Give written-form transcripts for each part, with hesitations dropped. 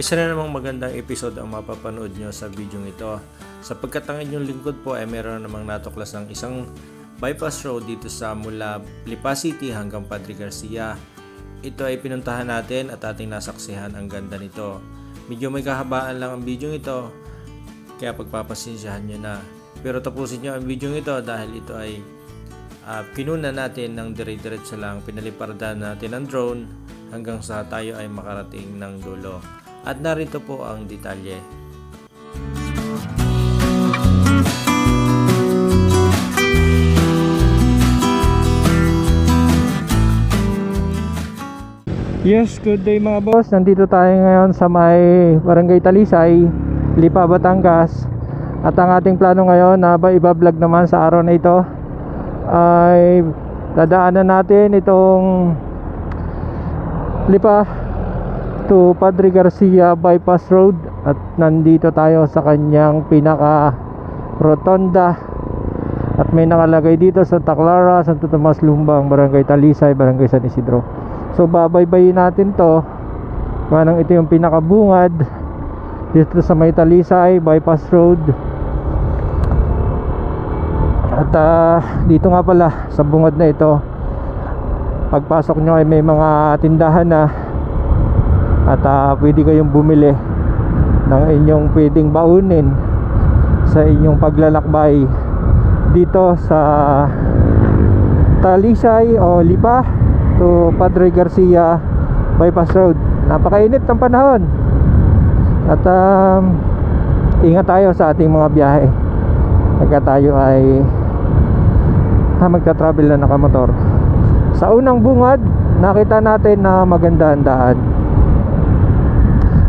Isa na namang magandang episode ang mapapanood nyo sa video ito. Sapagkat ang inyong lingkod po ay meron namang natuklas ng isang bypass road dito sa mula Lipa City hanggang Padre Garcia. Ito ay pinuntahan natin at ating nasaksihan ang ganda nito. Medyo may kahabaan lang ang video ito, kaya pagpapasensyahan nyo na. Pero tapusin nyo ang video ito dahil ito ay pinuna natin ng dire-diretso lang. Pinalipardan natin ang drone hanggang sa tayo ay makarating ng dulo. At narito po ang detalye. Yes, good day mga boss. Nandito tayo ngayon sa may Barangay Talisay, Lipa, Batangas. At ang ating plano ngayon na iba-vlog naman sa araw na ito ay dadaanan natin itong Lipa to Padre Garcia bypass road. At nandito tayo sa kanyang pinaka rotonda. At may nakalagay dito sa Taclara, Santo Tomas, Lumbang, Barangay Talisay, Barangay San Isidro. So babaybayin natin to. Manang ito yung pinakabungad dito sa may Talisay bypass road. At dito nga pala sa bungad na ito, pagpasok nyo ay may mga tindahan na. At pwede kayong bumili ng inyong pwedeng baunin sa inyong paglalakbay dito sa Talisay o Lipa to Padre Garcia bypass road. Napakainit ng panahon. At ingat tayo sa ating mga biyahe pagka tayo ay magta-travel na nakamotor. Sa unang bungad, nakita natin na maganda ang daan.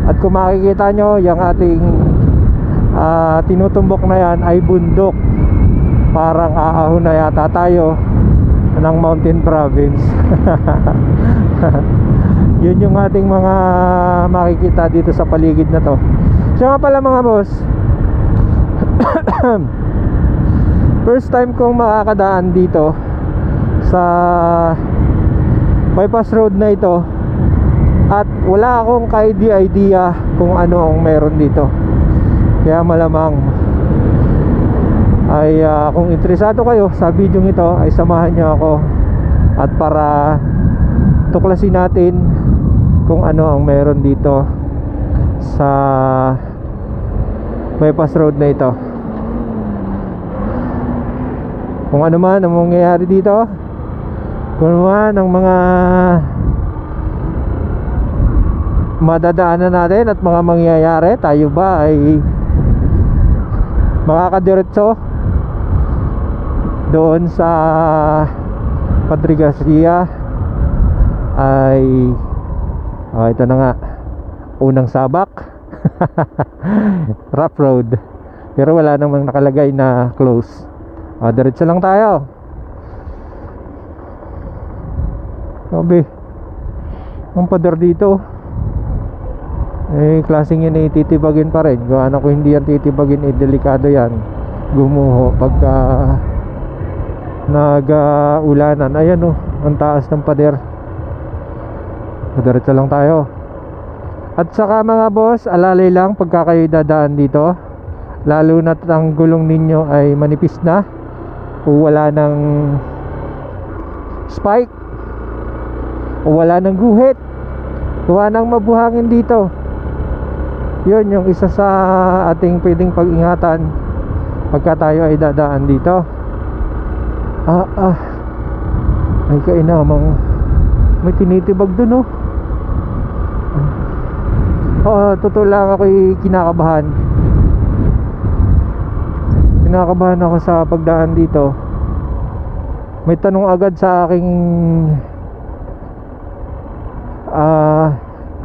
At kung makikita nyo, yung ating tinutumbok na yan ay bundok. Parang aahon na yata tayo ng mountain province. Yun yung ating mga makikita dito sa paligid na to. So nga pala mga boss, first time kong makakadaan dito sa bypass road na ito. At wala akong ka-idea kung ano ang meron dito. Kaya malamang ay kung interesado kayo sa video ito ay samahan nyo ako. At para tuklasin natin kung ano ang meron dito sa bypass road na ito. Kung ano man ang mangyayari dito, kung ano man ang mga madadaanan natin at mga mangyayari, tayo ba ay makakadiretso doon sa Padre Garcia ay ito na nga, unang sabak. Rough road, pero wala namang nakalagay na close. Diretso lang tayo. Sabi ang pader dito klaseng yun titibagin pa rin. Kung ano, kung hindi yan titibagin delikado yan gumuho pagka nag-ulanan. Ayan ang taas ng pader. Diretso lang tayo. At saka mga boss, alalay lang pagka kayo dadaan dito, lalo na ang gulong ninyo ay manipis na o wala ng spike o wala ng guhit, wala nang mabuhangin dito. Yun yung isa sa ating pwedeng pag-ingatan pagka tayo ay dadaan dito. Ay kainamang may tinitibag dun totoo lang ako'y kinakabahan ako sa pagdaan dito. May tanong agad sa aking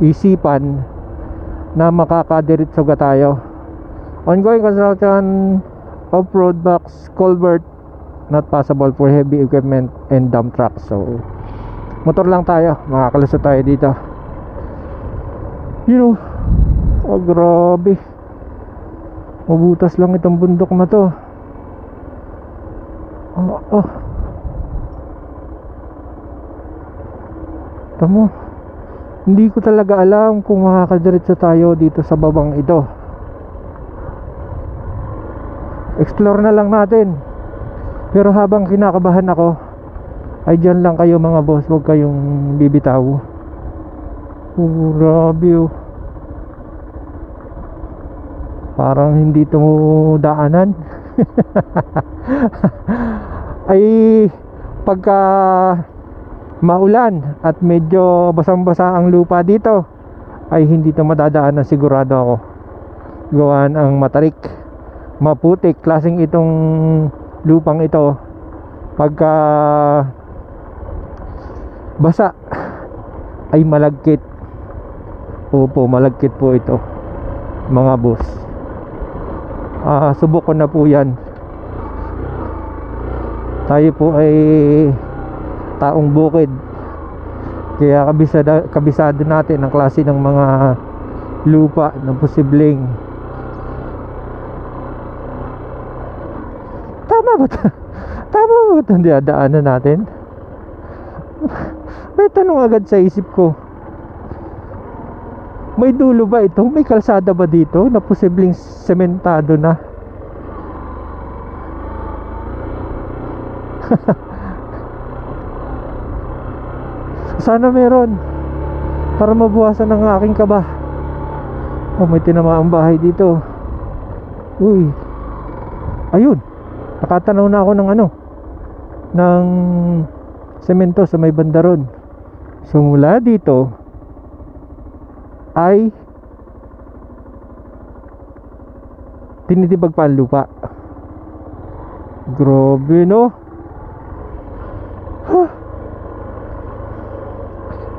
isipan na makakadiretso ga tayo. Ongoing construction off-road box culvert not possible for heavy equipment and dump trucks. So motor lang tayo, makakalusot tayo dito. Grabe, mabutas lang itong bundok na to. Tamo, Hindi ko talaga alam kung makakadiretso tayo dito sa babang ito. Explore na lang natin. Pero habang kinakabahan ako, ay dyan lang kayo mga boss, huwag kayong bibitaw. Grabe oh. Parang hindi ito daanan. Ay pagka maulan at medyo basang-basa ang lupa dito, ay hindi ito madadaanan, sigurado ako. Gawaan ang matarik, maputik, klaseng itong lupang ito. Pagka basa ay malagkit. Opo, malagkit po ito mga boss. Subok ko na po yan. Tayo po ay taong bukid, kaya kabisado natin ang klase ng mga lupa na posibleng. Tama ba ito? Tama ba ito ang dinadaanan natin? May tanong agad sa isip ko, may dulo ba ito? May kalsada ba dito na posibleng sementado na? Sana meron, para mabuwasan ng aking kaba. Oh, may tinamaang bahay dito. Uy, ayun, nakatanaw na ako ng ng semento sa may banda ron. So mula dito ay tinitibag pa ang lupa. Grabe no.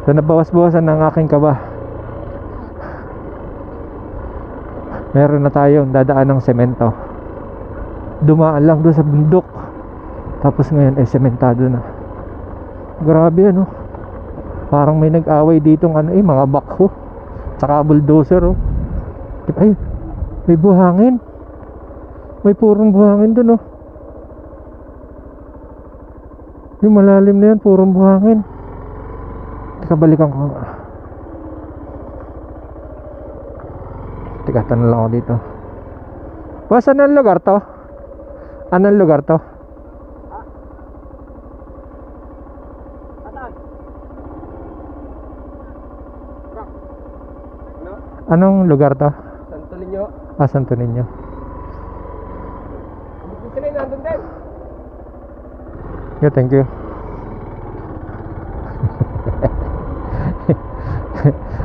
So nabawas-bawasan ng aking kaba. Meron na tayong dadaan ng semento. Dumaan lang doon sa bundok, tapos ngayon ay sementado na. Grabe ano. Parang may nag-away dito mga backhoe tsaka bulldozer oh. Ay, may buhangin. May purong buhangin dun oh. Yung malalim na yan, purong buhangin. Teka, balikan ko. Teka, tanong lang ako dito. Saan ang lugar to? Anong lugar to? Anong lugar to? Santo Niño. Santo Niño. Hindi sila yung nandun din. Yeah, thank you.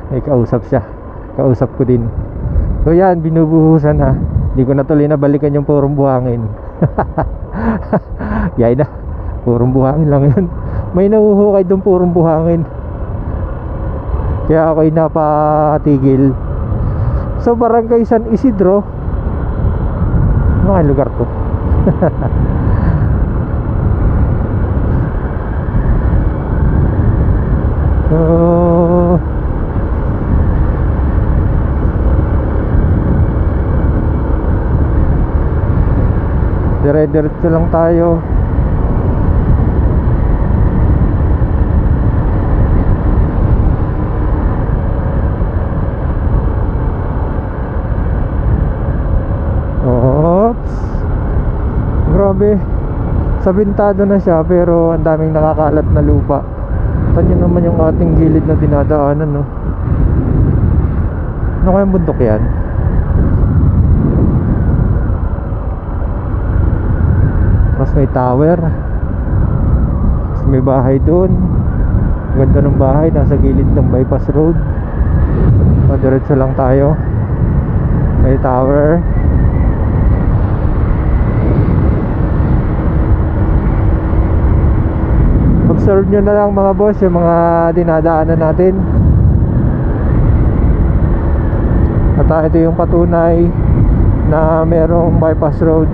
May kausap siya. Kausap ko din. So yan, binubuhusan na. Hindi ko na tuloy na balikan yung purong buhangin. Yay na. Purong buhangin lang yun. May nahuhukay doon purong buhangin. Kaya ako'y napatigil. So Barangay San Isidro. Ano kaya lugar to? Dire-diretso lang tayo. Oops. Grabe. Sabintado na siya pero ang daming nakakalat na lupa. Tanyo naman yung ating gilid na dinadaanan no. Ano kayang bundok yan? Mas may tower. Mas may bahay doon. Ganda ng bahay, nasa gilid ng bypass road. Diretso lang tayo. May tower. Observe nyo na lang mga boss yung mga dinadaanan natin. At ito yung patunay na merong bypass road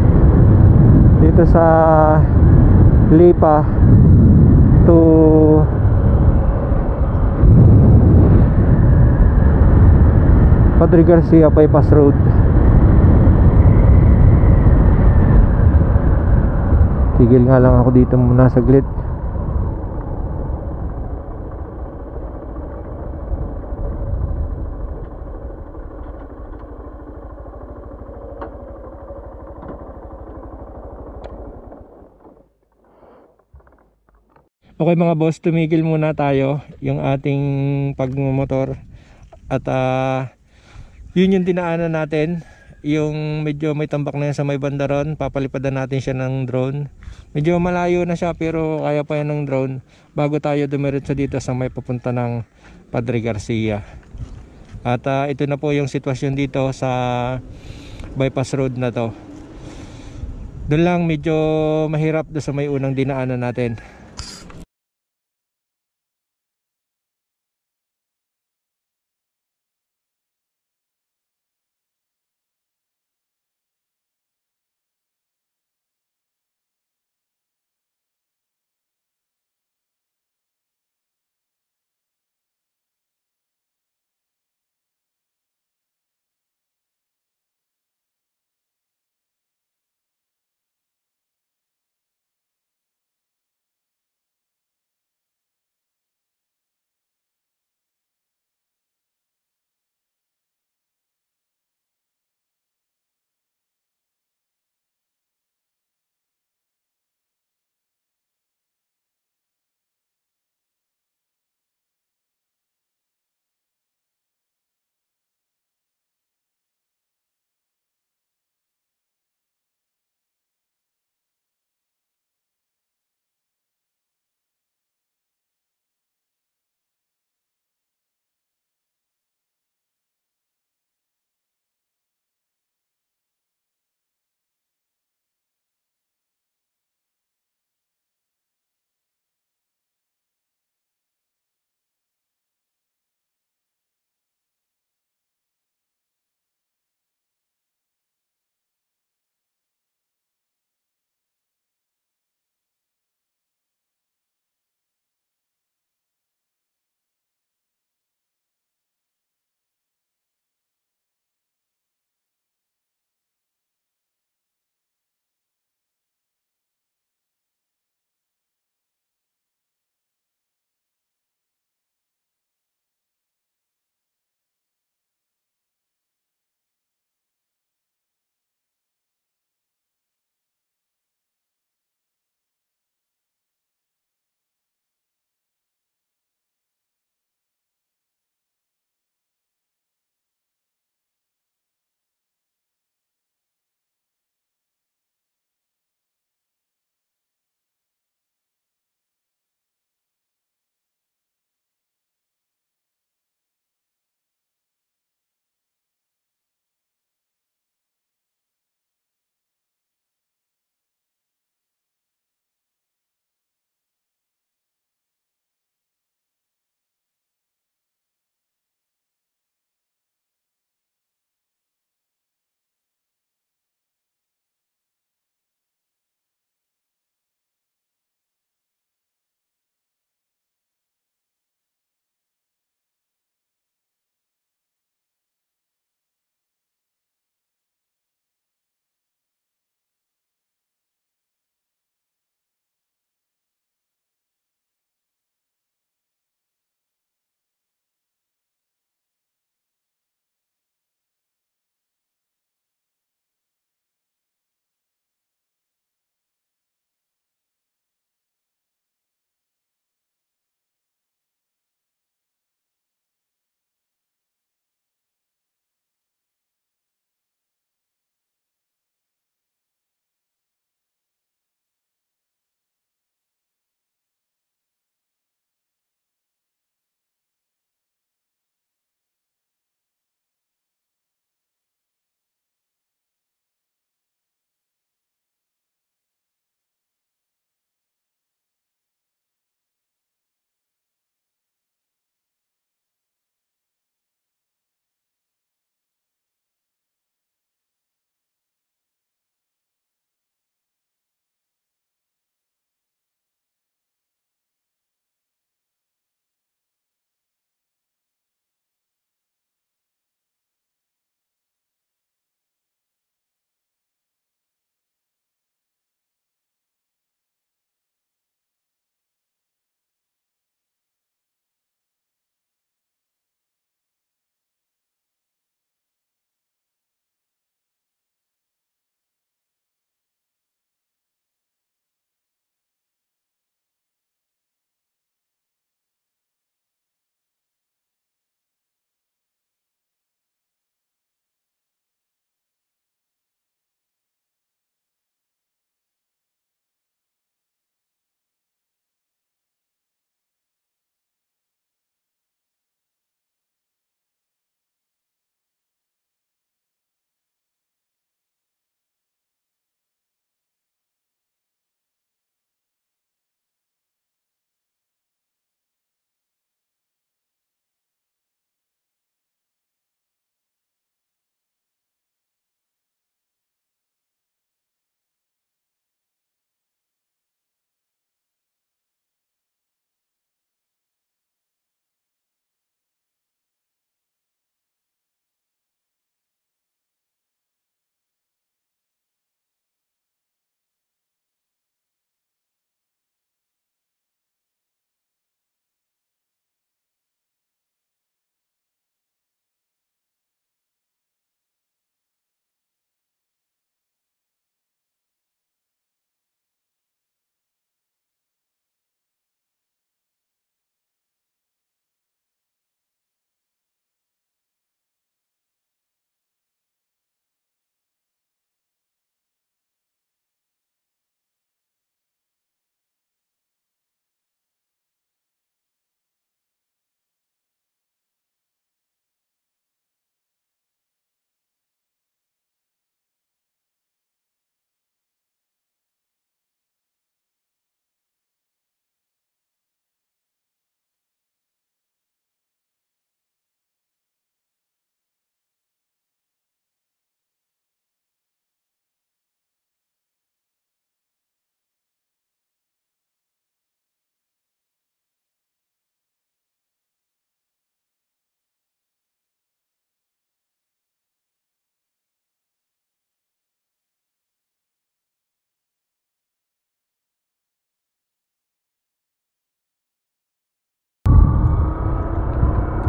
dito sa Lipa to Padre Garcia bypass road. Tigil nga lang ako dito muna saglit. Okay mga boss, tumigil muna tayo yung ating pagmumotor. At yun yung dinaanan natin. Yung medyo may tambak na yan sa may banda ron. Papalipadan natin siya ng drone. Medyo malayo na siya pero kaya pa yan ng drone. Bago tayo dumiretso dito sa may papunta ng Padre Garcia. At ito na po yung sitwasyon dito sa bypass road na to. Doon lang medyo mahirap doon sa may unang dinaanan natin.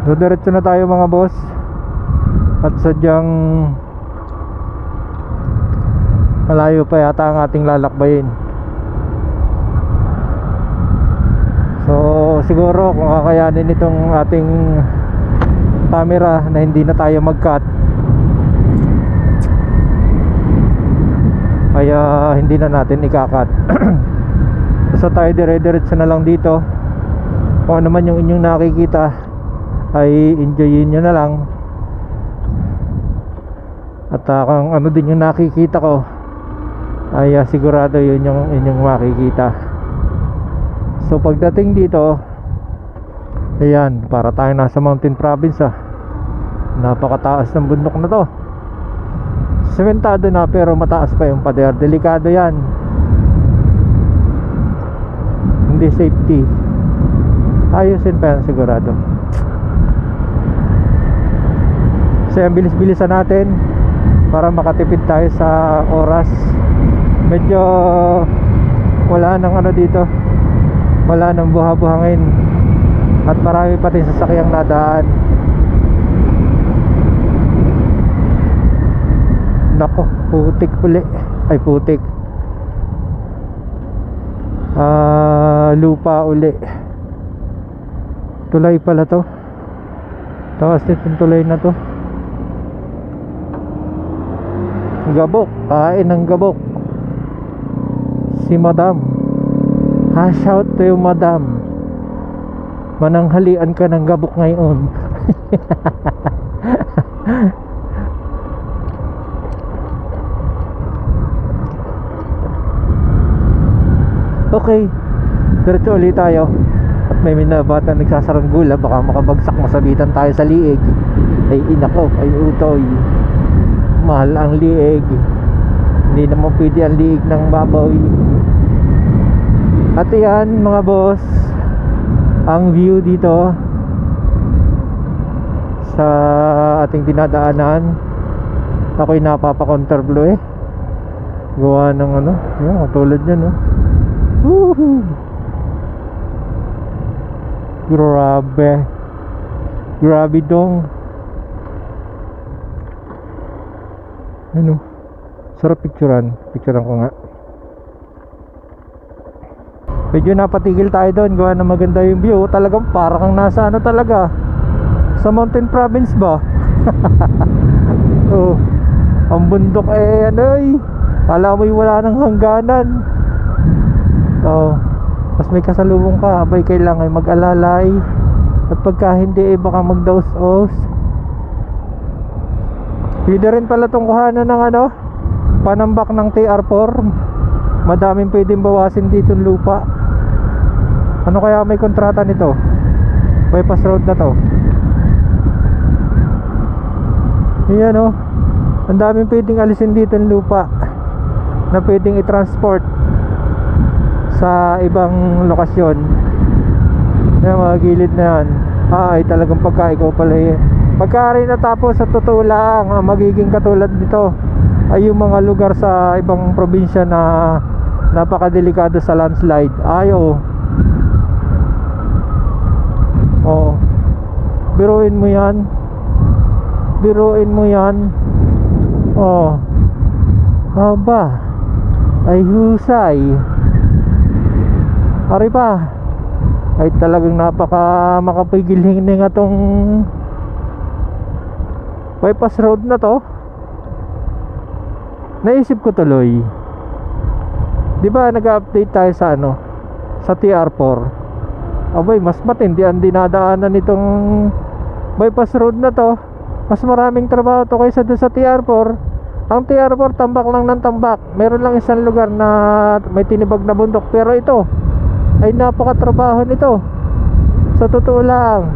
So diretso na tayo mga boss. At sadyang malayo pa yata ang ating lalakbayin. So siguro kung kakayanin itong ating camera na hindi na tayo mag-cut, kaya hindi na natin ika-cut. So tayo dire-diretso na lang dito. Kung ano man yung inyong nakikita ay enjoyin nyo na lang. At kung ano din yung nakikita ko ay sigurado yun yung inyong makikita. So pagdating dito, ayan, para tayo nasa mountain province. Napakataas ng bundok na to. Sementado na pero mataas pa yung pader. Delikado yan, hindi safety. Ayusin pa yan sigurado. So ang bilis-bilisan natin para makatipid tayo sa oras. Medyo wala nang ano dito, wala nang buha-buhangin at marami pa din sasakyang nadaan. Nako, putik uli. Ay putik, lupa uli. Tulay pala to. Tawas nitong tulay na to. Gabok, kain ng gabok si madam. Shout to you madam, mananghalian ka ng gabok ngayon. Okay, diretso ulit tayo. At may minabata nagsasaranggula, baka makabagsak, masabitan tayo sa liig. Ay inako, ay utoy, mahal ang liig. Hindi naman pwede ang liig ng baboy. At yan mga boss, ang view dito sa ating dinadaanan. Ako'y napapa-counterblow gawa ng ano, yan, tulad yan, no? Woohoo! Grabe, grabe dong. Ano, sarap picturean ko nga. Medyo napatigil tayo doon, gawa na maganda yung view. Talagang para kang nasa ano talaga, sa mountain province ba? Oh, ang bundok ano kala mo'y wala nang hangganan. Oh, mas may kasalubong ka, abay kailangan mag-alalay. At pagka hindi baka magdaos-os. Pwede rin pala itong kuhanan ng ano, panambak ng TR4. Madaming pwedeng bawasin dito ng lupa. Ano kaya may kontrata nito? Bypass road na to. Yan oh, ang daming pwedeng alisin dito ng lupa na pwedeng i-transport sa ibang lokasyon. Yan, mga gilid na yan. Ay talagang pagka ikaw pala pagka rin natapos, sa totoo lang, magiging katulad dito ay yung mga lugar sa ibang probinsya na napakadelikado sa landslide. Ayo. Oh, biruin mo yan. Biruin mo yan. Oh, haba, ay husay. Ari pa, ay talagang napaka makapigil hininga tong bypass road na to. Naisip ko tuloy, di ba nag-update tayo sa ano, sa TR4. Abay, mas matindi ang dinadaanan nitong bypass road na to. Mas maraming trabaho to kaysa doon sa TR4. Ang TR4 tambak lang ng tambak, meron lang isang lugar na may tinibag na bundok. Pero ito ay napakatrabaho nito, sa totoo lang.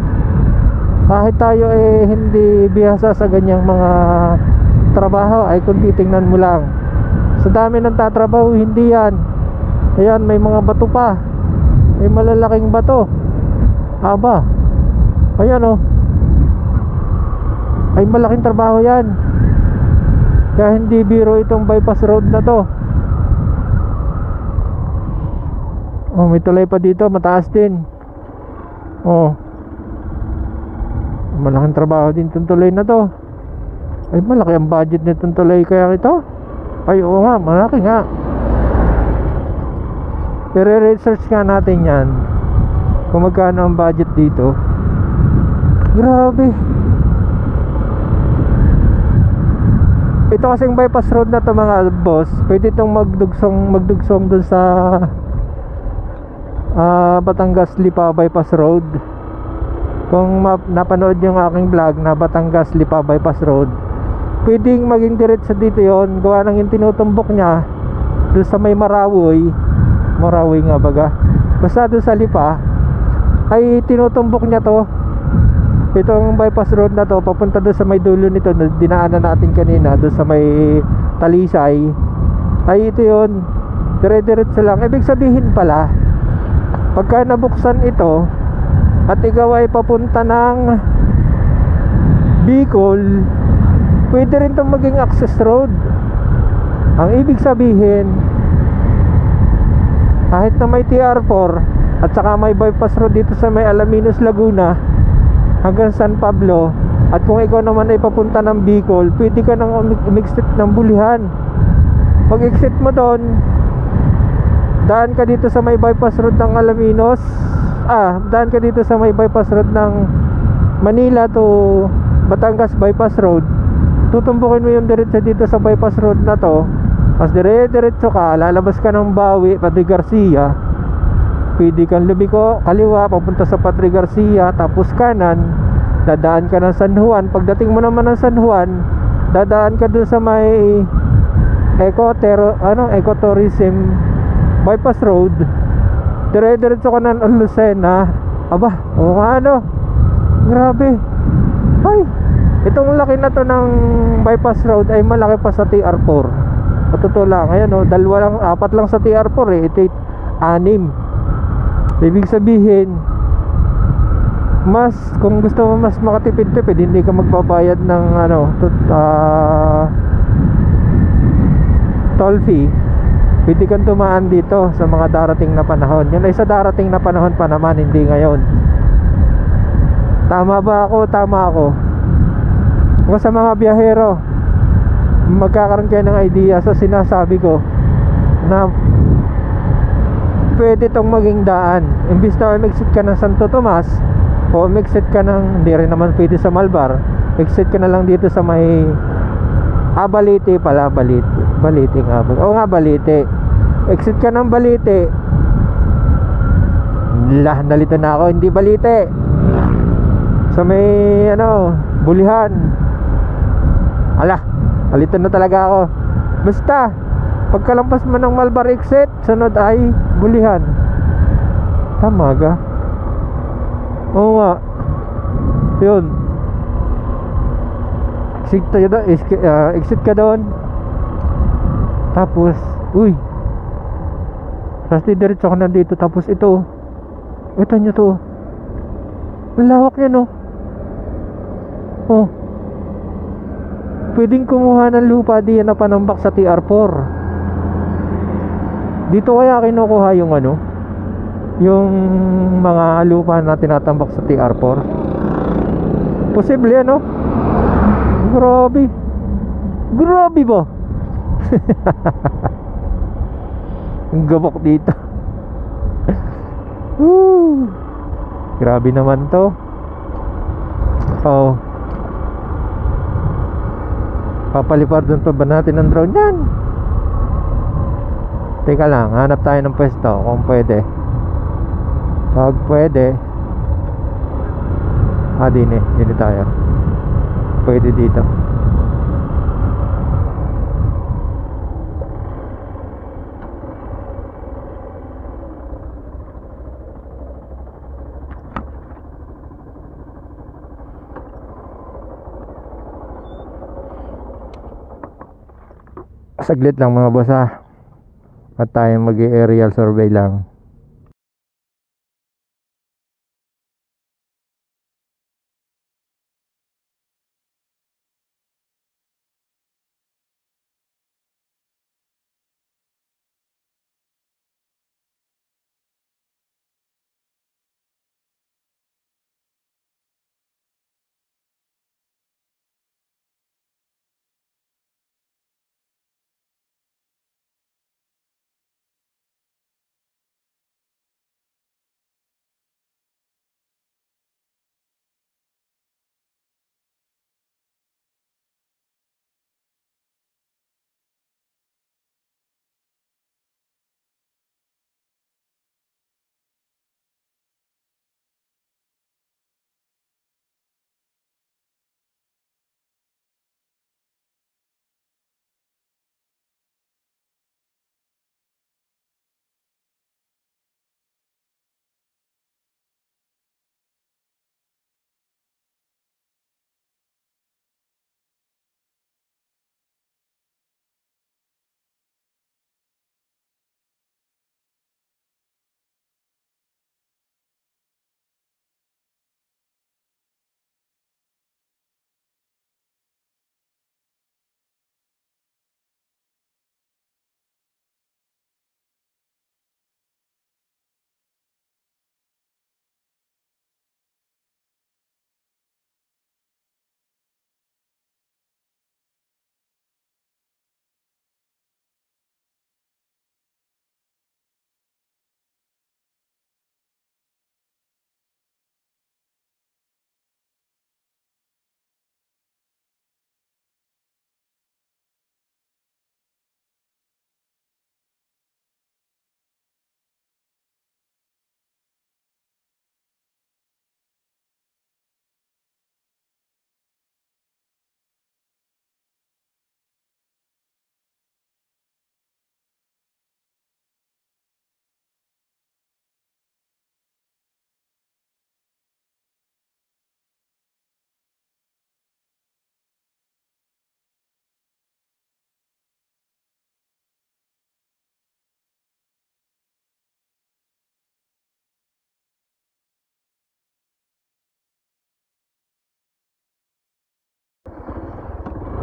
Kahit tayo hindi bihasa sa ganyang mga trabaho, ay kung titingnan mo lang, sa dami ng tatrabaho, hindi yan. Ayan, may mga bato pa, may malalaking bato. Aba, ayan oh, ay malaking trabaho yan. Kaya hindi biro itong bypass road na to. Oh, may tulay pa dito, mataas din. Oh, Malaking trabaho din itong tulay na to. Ay, malaki ang budget nitong tulay kaya ito. Ay, oo nga, malaki nga. I-research nga natin yan kung magkano ang budget dito. Grabe. Ito kasing bypass road na to mga boss, pwede itong magdugsong dun sa Batangas Lipa bypass road. Kung napanood yung aking vlog na Batangas Lipa bypass road, pwedeng maging diretso dito yon. Gawa ng yung tinutumbok niya dun sa may Marawi nga baga, basta dun sa Lipa ay tinutumbok niya to. Itong bypass road na to papunta dun sa may dulo nito na dinaanan natin kanina, dun sa may Talisay, ay ito yun, dire-diretso lang. Ibig sabihin pala, pagka nabuksan ito at ikaw ay papunta ng Bicol, pwede rin itong maging access road. Ang ibig sabihin, kahit na may TR4 at saka may bypass road dito sa may Alaminos, Laguna hanggang San Pablo, at kung ikaw naman ay papunta ng Bicol, pwede ka nang umexit ng Bulihan. Pag exit mo doon, daan ka dito sa may bypass road ng Alaminos, daan ka dito sa may bypass road ng Manila to Batangas bypass road, tutumbukin mo yung diretso dito sa bypass road na to, tapos diretso ka, lalabas ka ng Bawi, Padre Garcia, pwede kang lumiko kaliwa papunta sa Padre Garcia, tapos kanan, dadaan ka ng San Juan. Pagdating mo naman ng San Juan, dadaan ka dun sa may ecotourism bypass road, dire-diretso ka ng Lucena. Aba, o ano, grabe. Ay, itong laki na to ng bypass road ay malaki pa sa TR4. Totoo lang, ayan o, apat lang sa TR4 eh, ito 6. Ibig sabihin, kung gusto mo mas makatipid-tipid, hindi ka magbabayad ng toll fee, pwede kang tumaan dito sa mga darating na panahon. Yun ay sa darating na panahon pa naman, hindi ngayon. Tama ba ako? Tama ako. Kung sa mga biyahero, magkakaroon kayo ng idea sa sinasabi ko na pwede itong maging daan. Imbis na mag-exit ka ng Santo Tomas o mag-exit ka ng, hindi rin naman pwede sa Malbar, exit ka na lang dito sa may Balite pala, Balite nga ba? Oo nga, Balite. Exit ka ng Balite. Nalito na ako, hindi Balite. Sa may Bulihan. Nalito na talaga ako. Basta pagkalampas mo ng Malbar exit, sunod ay Bulihan. Tama ka? Oo nga. Yun. Exit ka doon. Tapos, tapos diretso ka na dito. Tapos ito nyo to. Malawak yan pwedeng kumuha ng lupa diyan na panambak sa TR4. Dito kaya kinukuha yung mga lupa na tinatambak sa TR4. Posible Grabe ba? Ang gabok dito. Grabe naman to. Papaliparan pa ba natin ng drone yan? Teka lang, hanap tayo ng pwesto kung pwede. Pag pwede, dito tayo. Pwede dito. Saglit lang mga boss at tayo mag-aerial survey lang.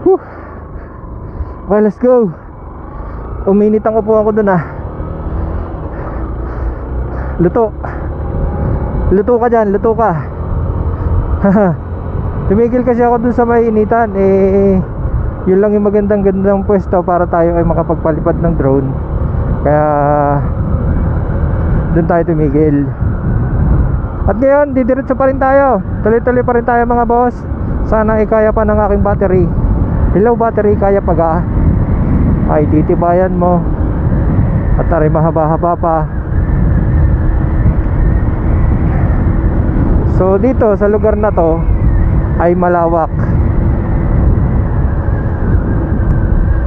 Whew. Okay, let's go. Uminit ang upuan ko dun ah. Luto. Luto ka dyan, luto ka. Tumigil kasi ako dun sa may initan. Yun lang yung magandang pwesto para tayo ay makapagpalipad ng drone. Kaya dun tayo tumigil. At ngayon, didiretso pa rin tayo. Tuloy-tuloy pa rin tayo mga boss. Sana kaya pa ng aking battery. Hello battery, kaya pa ga? Ay titibayan mo. At aray mahaba-haba pa. So dito sa lugar na to ay malawak.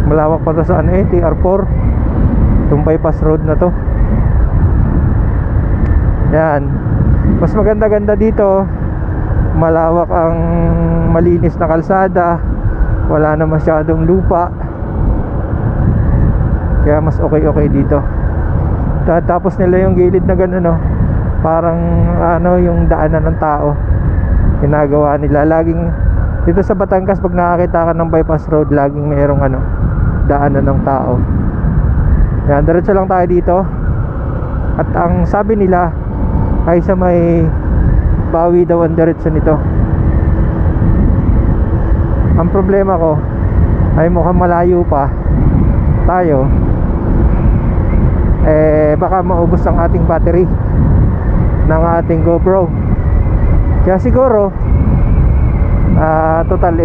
Malawak pa to sa TR4. Itong bypass road na to. Yan. Mas maganda-ganda dito. Malawak ang malinis na kalsada. Wala na masyadong lupa. Kaya mas okay dito. Tapos nila yung gilid na gano'n, no? Parang yung daanan ng tao. Ginagawa nila. Laging dito sa Batangas, pag nakakita ka ng bypass road, laging mayroong daanan ng tao. Yan, diretso lang tayo dito. At ang sabi nila ay sa may Bawi daw ang diretso nito. Ang problema ko ay mukhang malayo pa tayo. Baka maubos ang ating battery ng ating GoPro. Kaya siguro total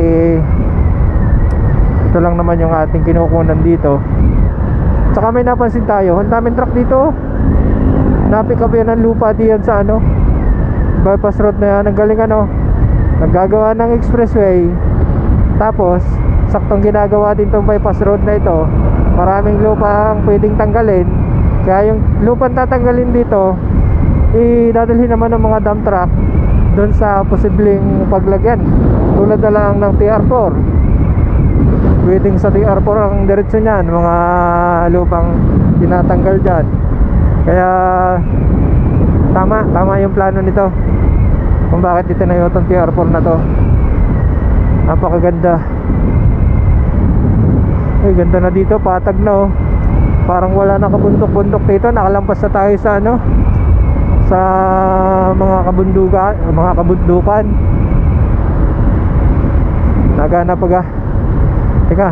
ito lang naman yung ating kinukunan dito. Tsaka may napansin tayo, ang daming truck dito. Napick up yan ng lupa diyan sa bypass road na yan. Ang galing naggagawa ng expressway. Tapos saktong ginagawa din tong bypass road na ito. Maraming lupa ang pwedeng tanggalin. Kaya yung lupang tatanggalin dito dadalhin naman ng mga dump truck doon sa posibleng paglagyan. Tulad na lang ng TR4. Pwedeng sa TR4 ang diretso niyan, mga lupang tinatanggal dyan. Kaya tama yung plano nito kung bakit itinayo itong TR4 na to. Napakaganda. Ay, ganda na dito, patag na parang wala na kabundok-bundok dito. Nakalampas na tayo sa sa mga kabundukan. Nagana pa Teka,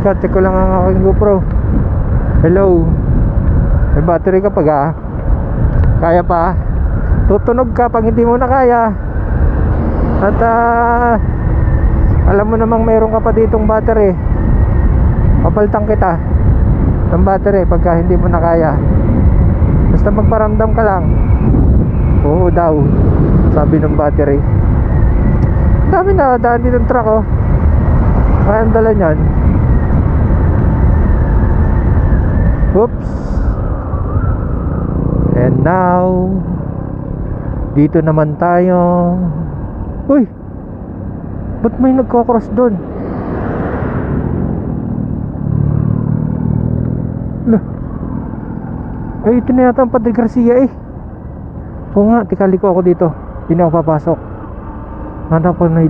check ko lang ang aking GoPro. Hello. May battery ka pa kaya pa? Tutunog ka pag hindi mo na kaya. At alam mo namang mayroon ka pa ditong battery. Papalitan kita ng battery pagka hindi mo na kaya. Basta magparamdam ka lang. Oo daw, sabi ng battery. Dami na daan ditong truck kaya ang dala nyan. Oops. And now dito naman tayo. Uy, ba't may nagko-cross doon? Ay, ito na yata ang Padre Garcia Oo nga, tikali ko ako dito. Hindi na ako papasok. Hanap ako ng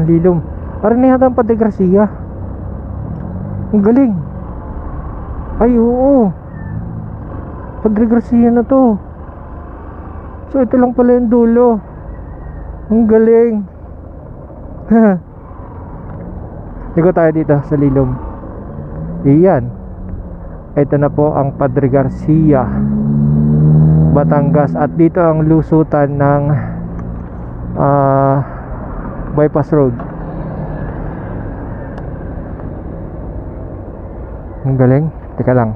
lilom. Parang na yata ang Padre Garcia. Ang galing. Ay, oo, Padre Garcia na to. So ito lang pala yung dulo. Ang galing. Ligo tayo dito sa lilom. Iyan. Ito na po ang Padre Garcia, Batangas. At dito ang lusutan ng bypass road. Ang galing. Teka lang.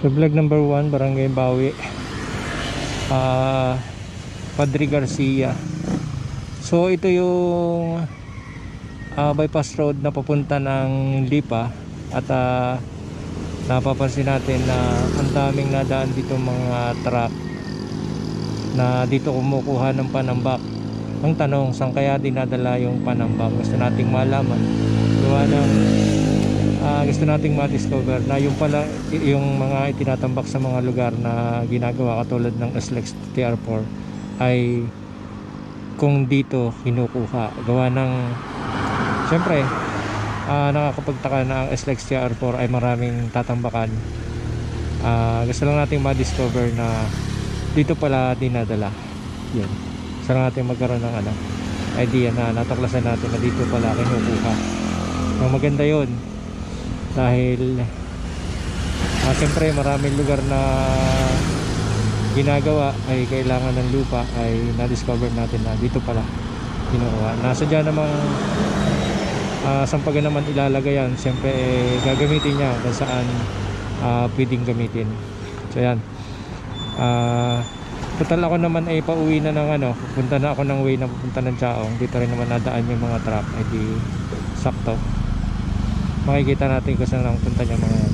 So vlog number 1, Barangay Bawi, Padre Garcia. So ito yung bypass road na papunta ng Lipa. At napapansin natin na ang daming nadaan dito mga truck na dito kumukuha ng panambak. Ang tanong, saan kaya dinadala yung panambak? Gusto nating malaman. Gawa ng gusto nating ma-discover na yung pala yung mga itinatambak sa mga lugar na ginagawa katulad ng SLEX TR4 ay kung dito kinukuha. Gawa ng syempre nakakapagtaka na ang SLEX TR4 ay maraming tatambakan. Gusto lang nating ma-discover na dito pala dinadala. Yan. Gusto lang natin magkaroon ng idea na natuklasan natin na dito pala kinukuha. So, maganda yun dahil siyempre maraming lugar na ginagawa ay kailangan ng lupa ay na-discover natin na dito pala kinukuha. Nasadya namang saan pa naman ilalagay yan, siyempre gagamitin niya kung saan pwedeng gamitin. So yan, total ako naman ay pauwi na ng pupunta na ako ng way na pupunta ng Chaong. Dito rin naman nadaan yung mga truck, ay di sakto makikita natin kung saan ang punta niya mga yan.